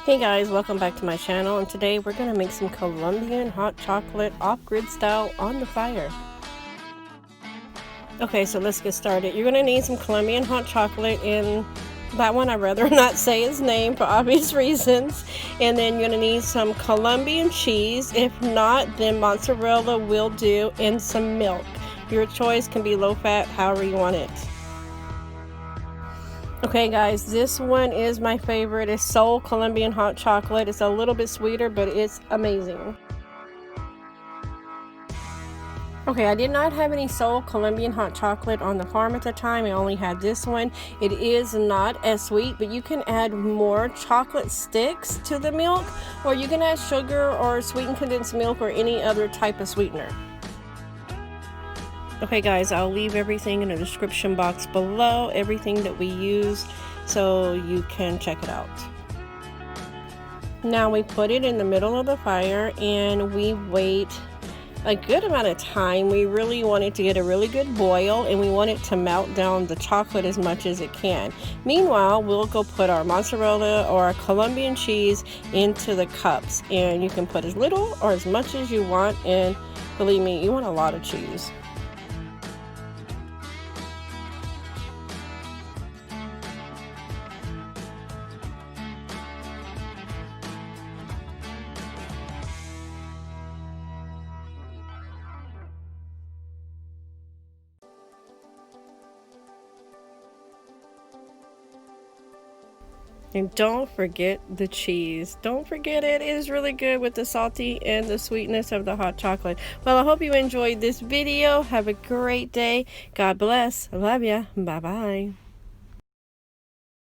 Hey guys, welcome back to my channel, and today we're going to make some Colombian hot chocolate off-grid style on the fire. Okay, so let's get started. You're going to need some Colombian hot chocolate, and that one I'd rather not say its name for obvious reasons. And then you're going to need some Colombian cheese. If not, then mozzarella will do, and some milk. Your choice can be low fat, however you want it. Okay guys, this one is my favorite. It's Soul Colombian hot chocolate. It's a little bit sweeter, but it's amazing. Okay, I did not have any Soul Colombian hot chocolate on the farm at the time. I only had this one. It is not as sweet, but you can add more chocolate sticks to the milk, or you can add sugar or sweetened condensed milk or any other type of sweetener. Okay guys, I'll leave everything in the description box below, everything that we use, so you can check it out. Now we put it in the middle of the fire and we wait a good amount of time. We really want it to get a really good boil, and we want it to melt down the chocolate as much as it can. Meanwhile, we'll go put our mozzarella or our Colombian cheese into the cups, and you can put as little or as much as you want, and believe me, you want a lot of cheese. And don't forget the cheese. Don't forget it. It is really good with the salty and the sweetness of the hot chocolate. Well, I hope you enjoyed this video. Have a great day. God bless. I love ya. Bye-bye.